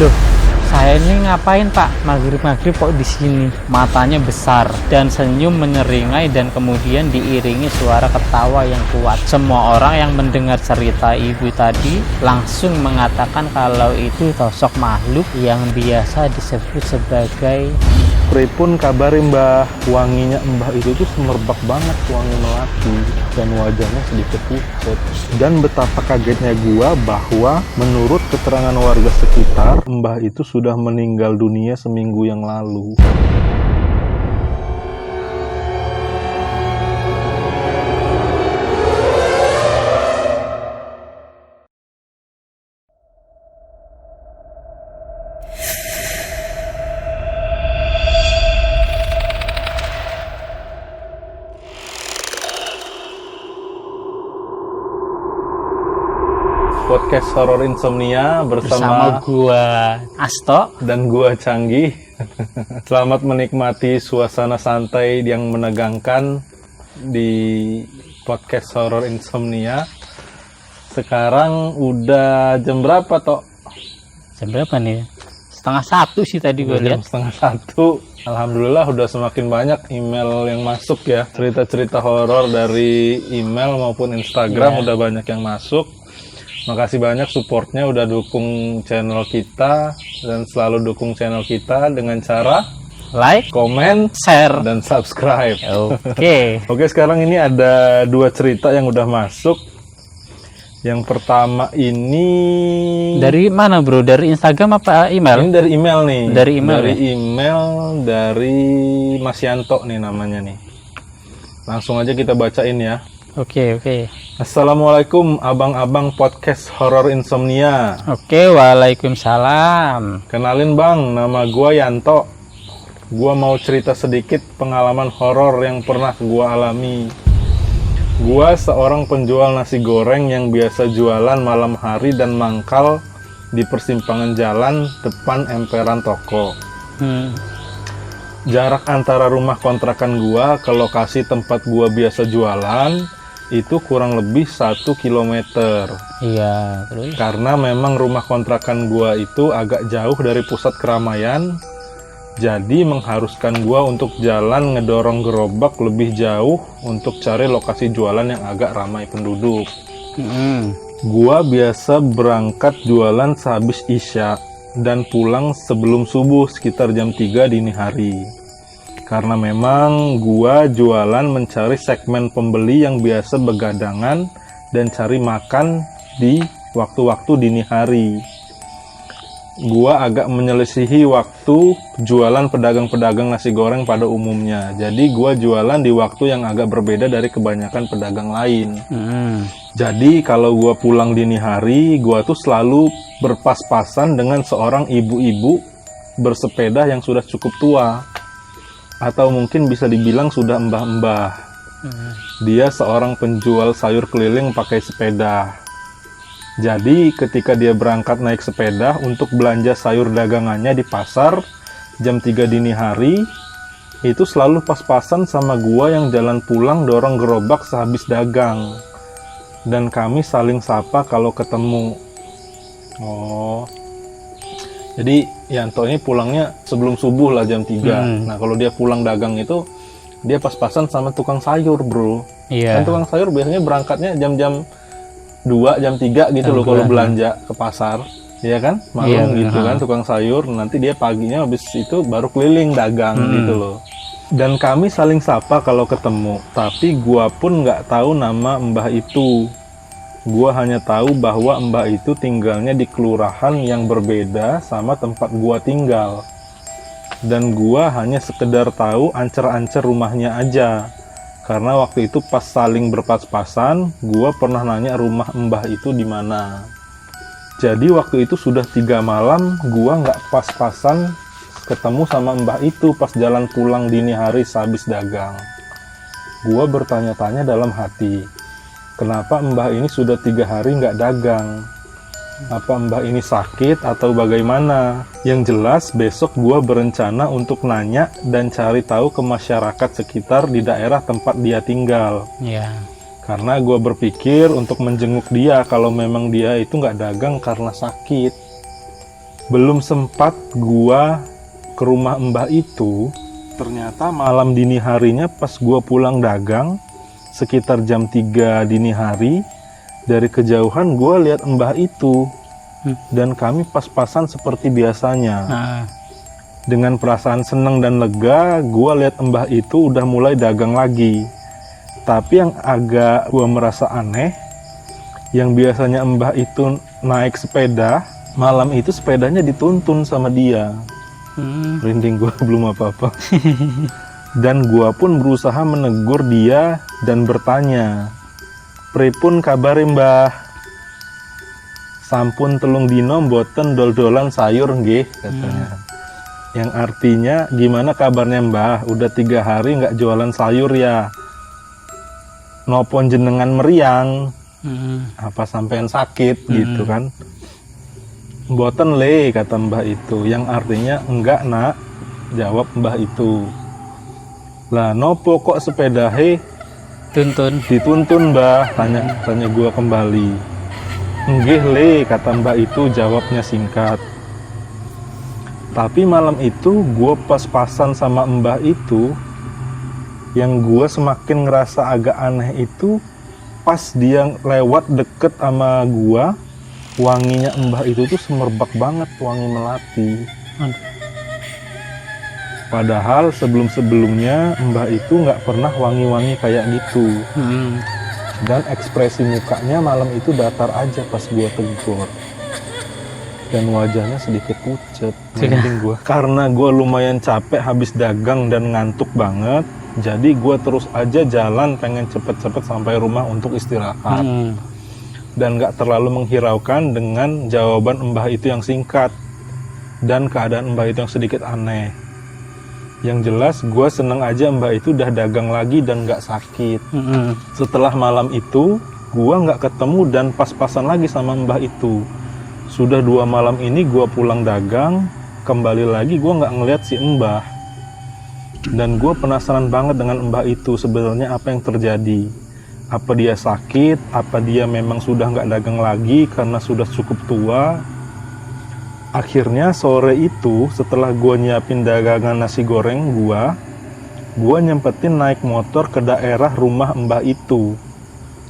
Loh, saya ini ngapain Pak? Maghrib-maghrib kok di sini? Matanya besar dan senyum menyeringai dan kemudian diiringi suara ketawa yang kuat. Semua orang yang mendengar cerita ibu tadi langsung mengatakan kalau itu sosok makhluk yang biasa disebut sebagai Pripun kabari Mbah? Wanginya Mbah itu tuh semerbak banget, wangi melati, dan wajahnya sedikit pucat. Dan betapa kagetnya gua bahwa menurut keterangan warga sekitar, Mbah itu sudah meninggal dunia seminggu yang lalu. Podcast Horor Insomnia bersama gua Asto dan gua Canggih. Selamat menikmati suasana santai yang menegangkan di podcast Horor Insomnia. Sekarang udah jam berapa, Tok? Jam berapa nih? 12:30 sih tadi gua lihat. 12:30. Alhamdulillah udah semakin banyak email yang masuk ya. Cerita-cerita horor dari email maupun Instagram udah banyak yang masuk. Makasih banyak supportnya, udah dukung channel kita dan selalu dukung channel kita dengan cara like, komen, share, dan subscribe. Oke. Oke, sekarang ini ada 2 cerita yang udah masuk. Yang pertama ini dari mana bro? Dari Instagram apa email? Ini dari email nih. Dari email. Dari email dari Mas Yanto nih namanya nih. Langsung aja kita bacain ya. Oke. Assalamualaikum abang-abang podcast Horor Insomnia. Oke, waalaikumsalam. Kenalin bang, nama gua Yanto. Gua mau cerita sedikit pengalaman horor yang pernah gua alami. Gua seorang penjual nasi goreng yang biasa jualan malam hari dan mangkal di persimpangan jalan depan emperan toko. Jarak antara rumah kontrakan gua ke lokasi tempat gua biasa jualan itu kurang lebih 1 kilometer. Iya, terus? Karena memang rumah kontrakan gua itu agak jauh dari pusat keramaian, jadi mengharuskan gua untuk jalan ngedorong gerobak lebih jauh untuk cari lokasi jualan yang agak ramai penduduk. Gua biasa berangkat jualan sehabis Isya dan pulang sebelum subuh sekitar jam 3 dini hari. Karena memang gua jualan mencari segmen pembeli yang biasa begadangan dan cari makan di waktu-waktu dini hari. Gua agak menyelisihi waktu jualan pedagang-pedagang nasi goreng pada umumnya. Jadi gua jualan di waktu yang agak berbeda dari kebanyakan pedagang lain. Jadi kalau gua pulang dini hari, gua tuh selalu berpas-pasan dengan seorang ibu-ibu bersepeda yang sudah cukup tua. Atau mungkin bisa dibilang sudah mbah-mbah. Dia seorang penjual sayur keliling pakai sepeda. Jadi ketika dia berangkat naik sepeda untuk belanja sayur dagangannya di pasar jam 3 dini hari, itu selalu pas-pasan sama gua yang jalan pulang dorong gerobak sehabis dagang. Dan kami saling sapa kalau ketemu. Jadi Yanto ini pulangnya sebelum subuh lah jam 3. Nah kalau dia pulang dagang itu dia pas-pasan sama tukang sayur bro. Iya. Kan tukang sayur biasanya berangkatnya jam-jam 2, jam 3 gitu loh kalau belanja ke pasar. Iya kan? Malam gitu kan tukang sayur. Nanti dia paginya habis itu baru keliling dagang gitu loh. Dan kami saling sapa kalau ketemu. Tapi gua pun nggak tahu nama mbah itu. Gua hanya tahu bahwa mbah itu tinggalnya di kelurahan yang berbeda sama tempat gua tinggal. Dan gua hanya sekedar tahu ancer-ancer rumahnya aja. Karena waktu itu pas saling berpas-pasan, gua pernah nanya rumah mbah itu di mana. Jadi waktu itu sudah 3 malam, gua nggak pas-pasan ketemu sama mbah itu pas jalan pulang dini hari sehabis dagang. Gua bertanya-tanya dalam hati. Kenapa mbah ini sudah 3 hari nggak dagang? Apa mbah ini sakit atau bagaimana? Yang jelas besok gua berencana untuk nanya dan cari tahu ke masyarakat sekitar di daerah tempat dia tinggal. Iya. Karena gua berpikir untuk menjenguk dia kalau memang dia itu nggak dagang karena sakit. Belum sempat gua ke rumah mbah itu, ternyata malam dini harinya pas gua pulang dagang, sekitar jam 3 dini hari, dari kejauhan gua lihat mbah itu. Dan kami pas-pasan seperti biasanya. Dengan perasaan senang dan lega, gua lihat mbah itu udah mulai dagang lagi. Tapi yang agak gua merasa aneh, yang biasanya mbah itu naik sepeda, malam itu sepedanya dituntun sama dia. Merinding gua belum apa-apa. Dan gua pun berusaha menegur dia dan bertanya, "Pripun kabare mbah? Sampun telung dino mboten dol-dolan sayur nggih," katanya. Yang artinya, gimana kabarnya mbah? Udah 3 hari nggak jualan sayur ya? Nopo jenengan meriang? Apa sampean sakit gitu kan? Mboten le, kata mbah itu. Yang artinya, enggak nak, jawab mbah itu. Lah nopo kok sepedahe dituntun mbah? Tanya gua kembali. "Nggih le," kata mbah itu, jawabnya singkat. Tapi malam itu gue pas-pasan sama mbah itu, yang gue semakin ngerasa agak aneh itu pas dia lewat deket sama gue, wanginya mbah itu tuh semerbak banget, wangi melati. Padahal sebelum-sebelumnya mbah itu nggak pernah wangi-wangi kayak gitu. Dan ekspresi mukanya malam itu datar aja pas gue tegur. Dan wajahnya sedikit pucet. Gua. Karena gue lumayan capek habis dagang dan ngantuk banget, jadi gue terus aja jalan pengen cepet-cepet sampai rumah untuk istirahat. Dan gak terlalu menghiraukan dengan jawaban mbah itu yang singkat dan keadaan mbah itu yang sedikit aneh. Yang jelas gue seneng aja mbah itu udah dagang lagi dan gak sakit. Setelah malam itu gue gak ketemu dan pas-pasan lagi sama mbah itu. Sudah 2 malam ini gue pulang dagang, kembali lagi gue nggak ngeliat si mbah. Dan gue penasaran banget dengan mbah itu, sebenarnya apa yang terjadi. Apa dia sakit, apa dia memang sudah nggak dagang lagi karena sudah cukup tua. Akhirnya sore itu setelah gue nyiapin dagangan nasi goreng gue nyempetin naik motor ke daerah rumah mbah itu.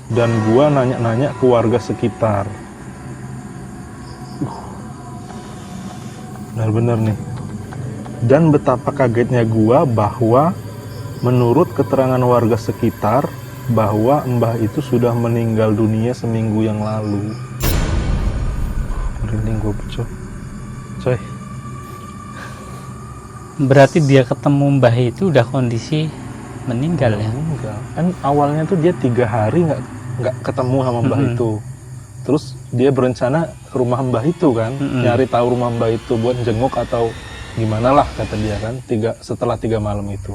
Dan gue nanya-nanya ke warga sekitar. Benar-benar nih. Dan betapa kagetnya gua bahwa menurut keterangan warga sekitar bahwa mbah itu sudah meninggal dunia seminggu yang lalu. Merinding gua coy. Berarti dia ketemu mbah itu udah kondisi meninggal ya? Meninggal. Kan awalnya tuh dia 3 hari nggak ketemu sama mbah itu. Terus dia berencana ke rumah mbah itu kan, nyari tahu rumah mbah itu buat jenguk atau gimana lah kata dia kan, setelah 3 malam itu.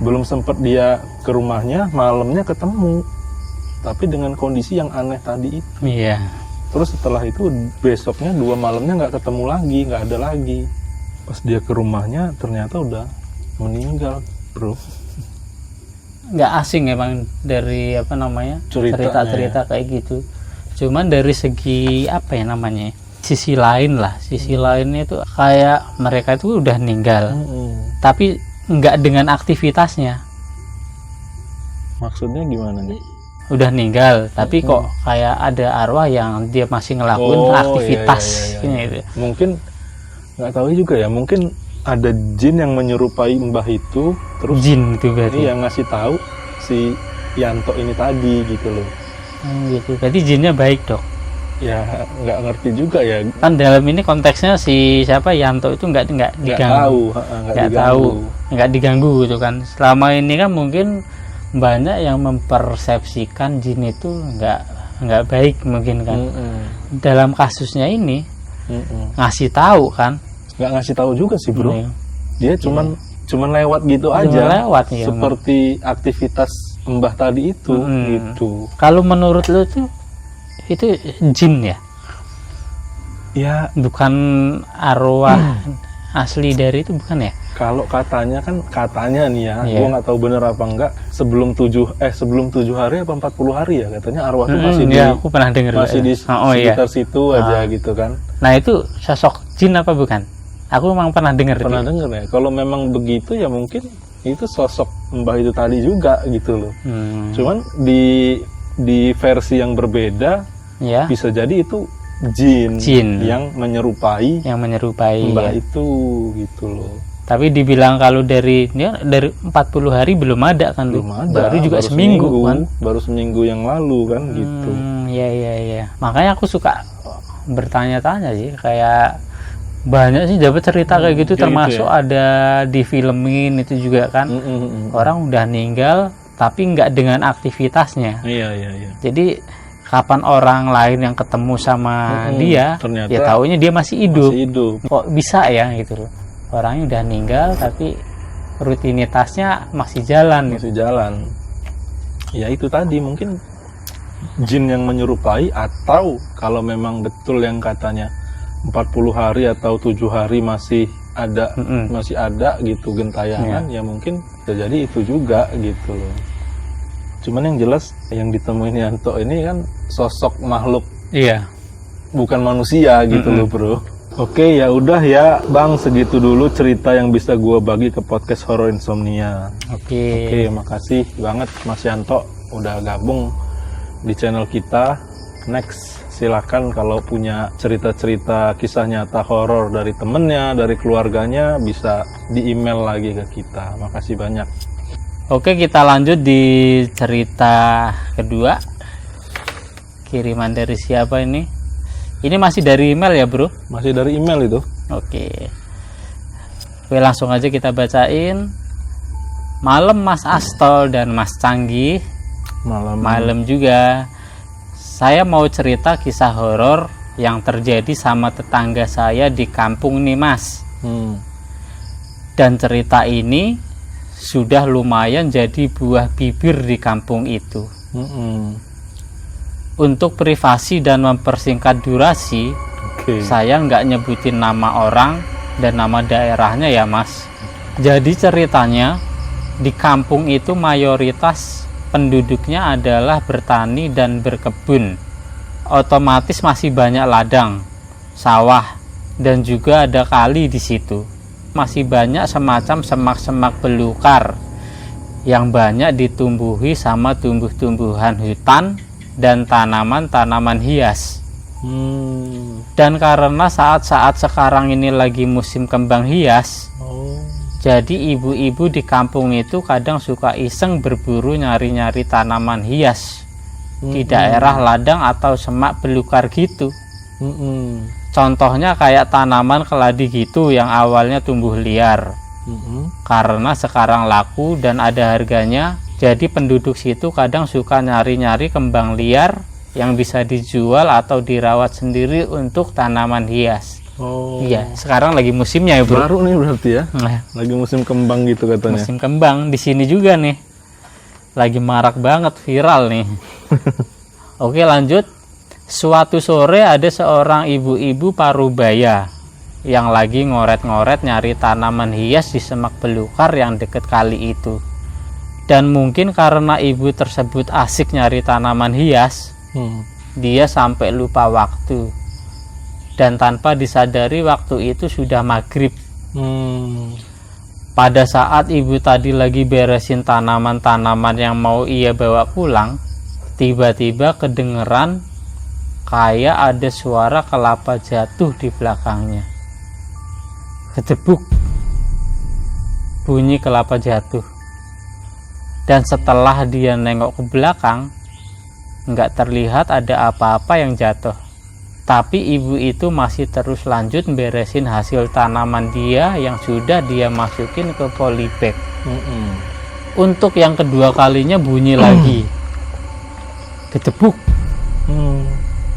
Belum sempat dia ke rumahnya, malamnya ketemu. Tapi dengan kondisi yang aneh tadi itu. Iya. Terus setelah itu besoknya 2 malamnya nggak ketemu lagi, nggak ada lagi. Pas dia ke rumahnya ternyata udah meninggal, bro. Nggak asing emang dari cerita-cerita kayak gitu. Cuman dari segi apa ya namanya, sisi lain lah, sisi lainnya itu kayak mereka itu udah meninggal, tapi nggak dengan aktivitasnya. Maksudnya gimana nih? Udah meninggal, tapi kok kayak ada arwah yang dia masih ngelakuin aktivitas. Iya. Mungkin nggak tahu juga ya, mungkin ada jin yang menyerupai mbah itu, terus jin itu berarti yang ngasih tahu si Yanto ini tadi gitu loh. Gitu. Berarti jinnya baik dok? Ya nggak ngerti juga ya. Kan dalam ini konteksnya si siapa Yanto itu nggak diganggu, nggak diganggu gitu kan. Selama ini kan mungkin banyak yang mempersepsikan jin itu nggak baik mungkin kan. Dalam kasusnya ini ngasih tahu kan? Nggak ngasih tahu juga sih bro. Dia cuman lewat gitu aja. Lewat, ya, seperti aktivitas mbah tadi itu gitu. Kalau menurut lu tuh itu jin ya? Ya, bukan arwah asli dari itu bukan ya? Kalau katanya nih ya, gua nggak tahu bener apa enggak, sebelum 7 hari apa 40 hari ya katanya arwah tuh masih aku pernah dengar masih di sekitar situ aja gitu kan. Nah, itu sosok jin apa bukan? Aku memang pernah dengar. Pernah dengar ya. Kalau memang begitu ya mungkin itu sosok mbah itu tadi juga gitu loh. Cuman di versi yang berbeda Ya. bisa jadi itu jin yang menyerupai mbah ya. itu gitu loh. Tapi dibilang kalau dari 40 hari belum ada kan? Belum ada. Baru juga seminggu kan? Baru seminggu yang lalu kan gitu. Iya. Makanya aku suka bertanya-tanya sih, kayak banyak sih dapat cerita kayak gitu, termasuk ya? ada di filmin itu juga kan. Orang udah meninggal tapi nggak dengan aktivitasnya. Iya. Jadi kapan orang lain yang ketemu sama dia, ternyata ya taunya dia masih hidup. Kok bisa ya gitu loh. Orangnya udah meninggal tapi rutinitasnya masih jalan. Ya itu tadi mungkin jin yang menyerupai, atau kalau memang betul yang katanya 40 hari atau 7 hari masih ada gitu gentayangan, ya mungkin bisa jadi itu juga gitu loh. Cuman yang jelas yang ditemuin Yanto ini kan sosok makhluk, bukan manusia gitu loh bro. Oke, ya udah ya Bang, segitu dulu cerita yang bisa gua bagi ke podcast Horror Insomnia. Oke, makasih banget Mas Yanto udah gabung di channel kita. Next, silakan kalau punya cerita-cerita kisah nyata horor dari temennya, dari keluarganya, bisa di email lagi ke kita. Makasih banyak. Oke, kita lanjut di cerita kedua. Kiriman dari siapa ini? Ini masih dari email ya bro? Masih dari email itu. Oke, langsung aja kita bacain. Malam Mas Astol dan Mas Canggih. Malam juga. Saya mau cerita kisah horor yang terjadi sama tetangga saya di kampung nih Mas. Dan cerita ini sudah lumayan jadi buah bibir di kampung itu. Untuk privasi dan mempersingkat durasi, saya nggak nyebutin nama orang dan nama daerahnya ya Mas. Jadi ceritanya di kampung itu mayoritas penduduknya adalah bertani dan berkebun. Otomatis masih banyak ladang, sawah, dan juga ada kali di situ. Masih banyak semacam semak-semak belukar yang banyak ditumbuhi sama tumbuh-tumbuhan hutan dan tanaman-tanaman hias. Dan karena saat-saat sekarang ini lagi musim kembang hias, jadi ibu-ibu di kampung itu kadang suka iseng berburu nyari-nyari tanaman hias di daerah ladang atau semak belukar gitu. Contohnya kayak tanaman keladi gitu yang awalnya tumbuh liar. Karena sekarang laku dan ada harganya, jadi penduduk situ kadang suka nyari-nyari kembang liar yang bisa dijual atau dirawat sendiri untuk tanaman hias. Iya, sekarang lagi musimnya ya bro. Baru nih berarti ya. Lagi musim kembang gitu katanya. Musim kembang di sini juga nih. Lagi marak banget, viral nih. Oke, lanjut. Suatu sore ada seorang ibu-ibu parubaya yang lagi ngoret-ngoret nyari tanaman hias di semak belukar yang deket kali itu. Dan mungkin karena ibu tersebut asik nyari tanaman hias, dia sampai lupa waktu. Dan tanpa disadari waktu itu sudah maghrib. Pada saat ibu tadi lagi beresin tanaman-tanaman yang mau ia bawa pulang, tiba-tiba kedengeran kayak ada suara kelapa jatuh di belakangnya. Gedebuk, bunyi kelapa jatuh. Dan setelah dia nengok ke belakang, nggak terlihat ada apa-apa yang jatuh. Tapi ibu itu masih terus lanjut beresin hasil tanaman dia yang sudah dia masukin ke polybag. Untuk yang kedua kalinya bunyi lagi. Gedebuk.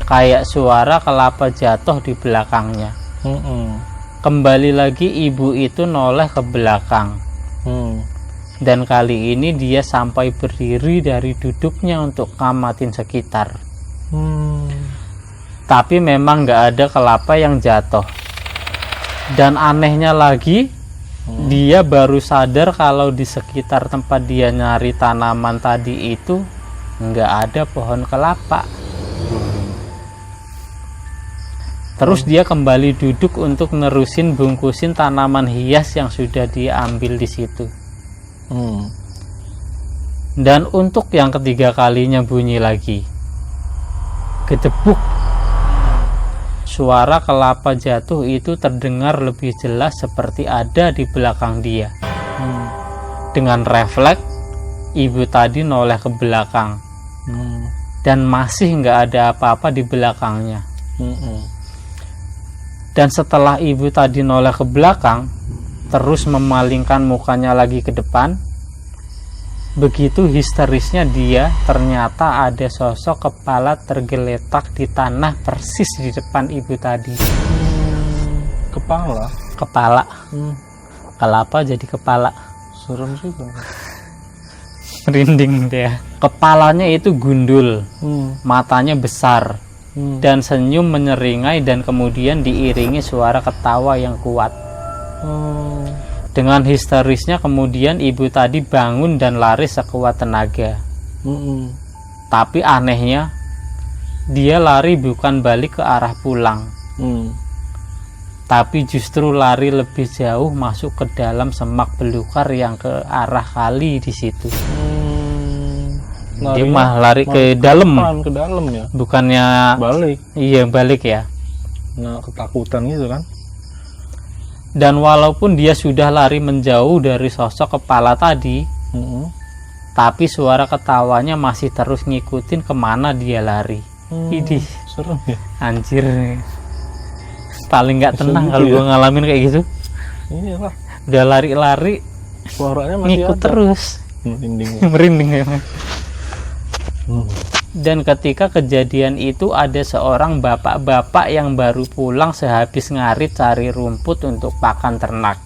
Kayak suara kelapa jatuh di belakangnya. Kembali lagi ibu itu noleh ke belakang. Dan kali ini dia sampai berdiri dari duduknya untuk ngamatin sekitar. Tapi memang nggak ada kelapa yang jatuh. Dan anehnya lagi, dia baru sadar kalau di sekitar tempat dia nyari tanaman tadi itu nggak ada pohon kelapa. Terus dia kembali duduk untuk nerusin bungkusin tanaman hias yang sudah diambil di situ. Dan untuk yang ketiga kalinya bunyi lagi. Gedebuk. Suara kelapa jatuh itu terdengar lebih jelas seperti ada di belakang dia. Dengan refleks, ibu tadi noleh ke belakang. Dan masih nggak ada apa-apa di belakangnya. Dan setelah ibu tadi noleh ke belakang, terus memalingkan mukanya lagi ke depan, begitu histerisnya dia, ternyata ada sosok kepala tergeletak di tanah persis di depan ibu tadi. Kepala? Kepala. Kelapa jadi kepala. Serem juga. Merinding dia. Kepalanya itu gundul, matanya besar, dan senyum menyeringai dan kemudian diiringi suara ketawa yang kuat. Dengan histerisnya kemudian ibu tadi bangun dan lari sekuat tenaga. Tapi anehnya dia lari bukan balik ke arah pulang, tapi justru lari lebih jauh masuk ke dalam semak belukar yang ke arah kali di situ. Dia mah lari ke dalam. Ke dalam ya. Bukannya balik. Iya, balik ya. Nah, ketakutan gitu kan. Dan walaupun dia sudah lari menjauh dari sosok kepala tadi, tapi suara ketawanya masih terus ngikutin kemana dia lari. Idih, serem ya. Anjir, paling nggak tenang gitu kalau ya? gue ngalamin kayak gitu. Iyalah. Udah lari-lari, Suaranya masih ngikut ada. terus. Merinding. Merinding emang. Dan ketika kejadian itu ada seorang bapak-bapak yang baru pulang sehabis ngarit cari rumput untuk pakan ternak.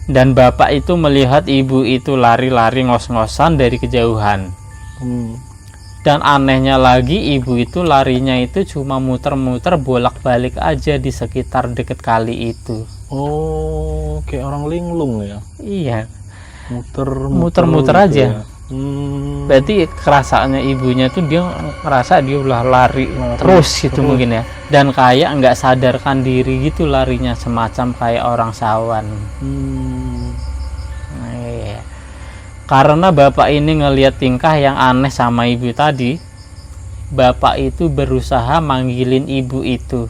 Dan bapak itu melihat ibu itu lari-lari ngos-ngosan dari kejauhan. Dan anehnya lagi ibu itu larinya itu cuma muter-muter bolak-balik aja di sekitar deket kali itu. Oh, kayak orang linglung ya. Iya, Muter-muter aja. ya. Berarti kerasaannya ibunya tuh dia ngerasa dia udah lari terus gitu mungkin ya, dan kayak nggak sadarkan diri gitu larinya, semacam kayak orang sawan. Nah, iya. Karena bapak ini ngelihat tingkah yang aneh sama ibu tadi, bapak itu berusaha manggilin ibu itu,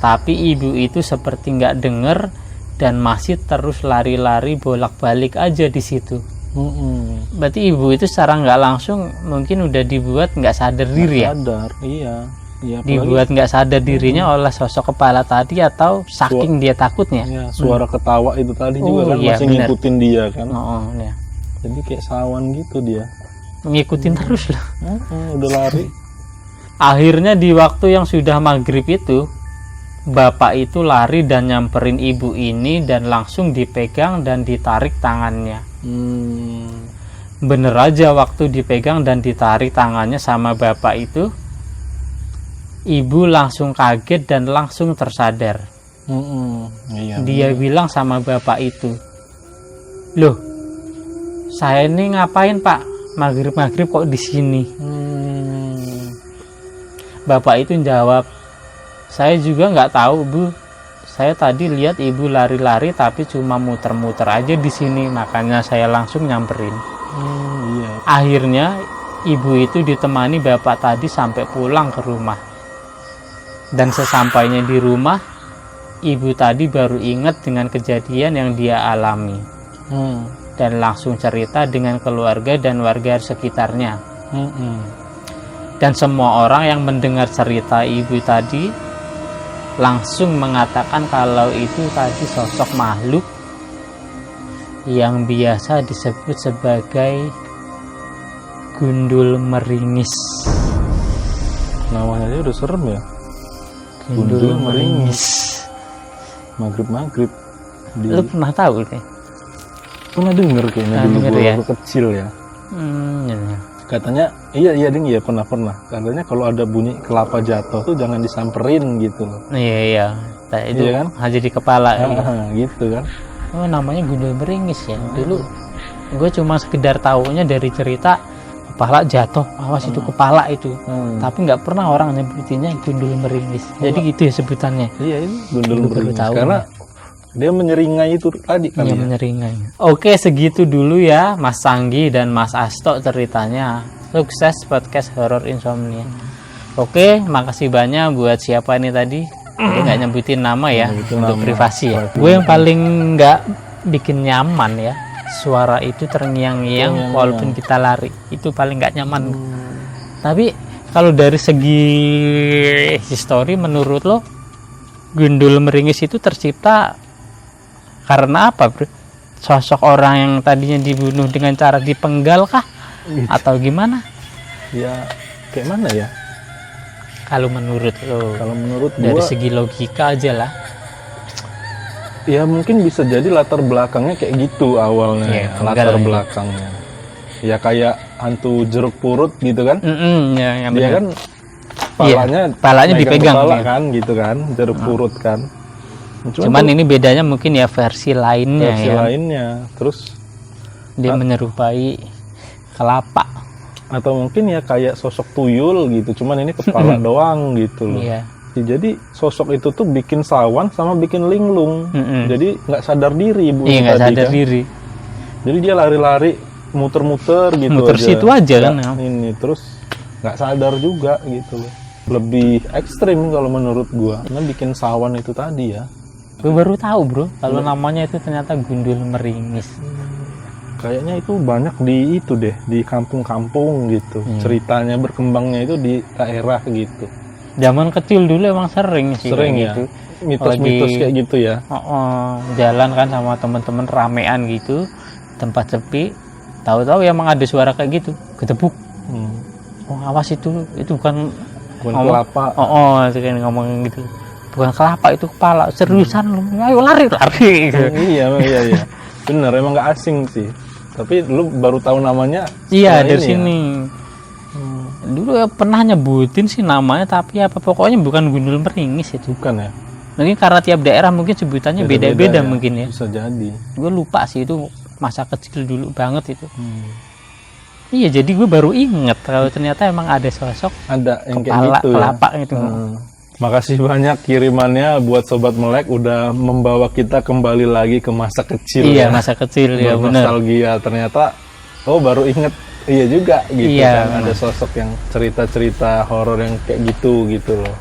tapi ibu itu seperti nggak denger dan masih terus lari-lari bolak-balik aja di situ. Berarti ibu itu secara nggak langsung mungkin udah dibuat nggak sadar diri ya? Sadar, iya. Dibuat nggak sadar dirinya oleh sosok kepala tadi atau saking dia takutnya? Iya, suara ketawa itu tadi juga kan iya, masih bener. ngikutin dia kan. Iya. Jadi kayak sawan gitu dia. Ngikutin terus lah. Udah lari. Akhirnya di waktu yang sudah maghrib itu, bapak itu lari dan nyamperin ibu ini dan langsung dipegang dan ditarik tangannya. Bener aja waktu dipegang dan ditarik tangannya sama bapak itu, ibu langsung kaget dan langsung tersadar. Iya, Dia bilang sama bapak itu, "Loh, saya ini ngapain pak? Maghrib-maghrib kok di sini?" Bapak itu jawab, "Saya juga nggak tahu bu. Saya tadi lihat ibu lari-lari tapi cuma muter-muter aja di sini, makanya saya langsung nyamperin." Iya. Akhirnya ibu itu ditemani bapak tadi sampai pulang ke rumah. Dan sesampainya di rumah, ibu tadi baru ingat dengan kejadian yang dia alami. Dan langsung cerita dengan keluarga dan warga sekitarnya. Dan semua orang yang mendengar cerita ibu tadi langsung mengatakan kalau itu tadi sosok makhluk yang biasa disebut sebagai gundul meringis. Namanya aja udah serem ya. Gundul meringis. Maghrib-maghrib. Lu pernah tahu nih? Pernah denger kayaknya dulu denger gua ya? waktu kecil ya. Iya. Katanya iya ding, iya pernah. Katanya kalau ada bunyi kelapa jatuh tuh jangan disamperin gitu loh. Iya. Nah, itu Iya kan? aja di kepala. Gitu kan. Oh, namanya gundul meringis ya. Dulu gue cuma sekedar taunya dari cerita kepala jatuh, awas itu kepala itu. Tapi nggak pernah orang nyebutinnya gundul meringis. Jadi gitu ya sebutannya. Iya, ini gundul Baru meringis tahu karena dia menyeringai itu tadi kali Iya, ya. menyeringai. Oke, segitu dulu ya Mas Sanggi dan Mas Asto ceritanya. Sukses podcast Horor Insomnia. Oke, makasih banyak buat siapa ini tadi. Dia nggak nyebutin nama ya, Nyebutin untuk nama. privasi ya. Privasi. Gue yang paling nggak bikin nyaman ya, suara itu terngiang-ngiang walaupun kita lari. Itu paling nggak nyaman. Tapi kalau dari segi histori menurut lo, gundul meringis itu tercipta karena apa, bro? Sosok orang yang tadinya dibunuh dengan cara dipenggal kah? Atau gimana? Ya kayak mana ya? Kalau menurut lo, Kalau menurut dari gua segi logika aja lah. ya mungkin bisa jadi latar belakangnya kayak gitu awalnya. Iya, latar penggal ya. belakangnya. Ya kayak hantu jeruk purut gitu kan. Ya, yang Dia benar. kan palanya palanya megang dipegang, kepala ya. kan gitu kan, jeruk purut kan. Cuman ini bedanya mungkin ya versi lainnya versi ya. lainnya. Terus Dia menyerupai kelapa. atau mungkin ya kayak sosok tuyul gitu, cuman ini kepala doang gitu loh. Iya. Jadi sosok itu tuh bikin sawan sama bikin linglung. Mm-mm. Jadi nggak sadar diri bu Iya, nggak tadi sadar kan. diri. Jadi dia lari-lari muter-muter gitu Muter situ aja kan, Nggak, ya. ini terus nggak sadar juga gitu loh. Lebih ekstrim kalau menurut gua. Karena bikin sawan itu tadi ya. Gue baru tahu, bro, kalau namanya itu ternyata gundul meringis. Kayaknya itu banyak di itu deh, di kampung-kampung gitu. Ceritanya berkembangnya itu di daerah gitu. Zaman kecil dulu emang sering sih Sering kayak ya. gitu. Mitos-mitos Lagi- kayak gitu ya. Jalan kan sama teman-teman ramean gitu, tempat sepi, tahu-tahu ya emang ada suara kayak gitu, ketepuk. Hmm. Oh, awas itu bukan Bukan ngomong. kelapa. Itu kan ngomong gitu. Bukan kelapa, itu kepala. Seriusan lu, ayo lari. Iya. Bener, emang nggak asing sih. Tapi lu baru tahu namanya. Iya, setelah dari ini ya? sini. Dulu ya pernah nyebutin sih namanya, tapi apa pokoknya bukan gundul meringis itu. Bukan ya? Mungkin karena tiap daerah mungkin sebutannya beda-beda ya. mungkin ya. Bisa jadi. Gue lupa sih, itu masa kecil dulu banget itu. Iya, jadi gue baru inget kalau ternyata emang ada sosok Ada yang kayak kepala gitu ya. kelapa gitu. Makasih banyak kirimannya buat Sobat Melek udah membawa kita kembali lagi ke masa kecil. Iya, ya. masa kecil ya, benar. Nostalgia. Ternyata baru inget. Iya juga gitu Iya, kan. Ada sosok yang cerita-cerita horor yang kayak gitu loh.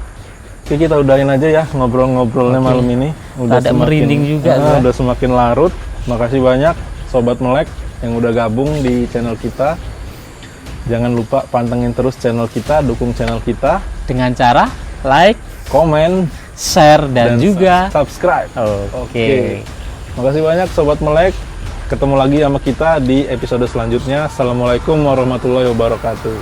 Oke, kita udahin aja ya ngobrol-ngobrolnya malam ini. Rada merinding juga, gua. udah semakin larut. Makasih banyak Sobat Melek yang udah gabung di channel kita. Jangan lupa pantengin terus channel kita, dukung channel kita, Dengan cara like, komen, share dan juga subscribe. Oke. Makasih banyak Sobat Melek. Ketemu lagi sama kita di episode selanjutnya. Assalamualaikum warahmatullahi wabarakatuh.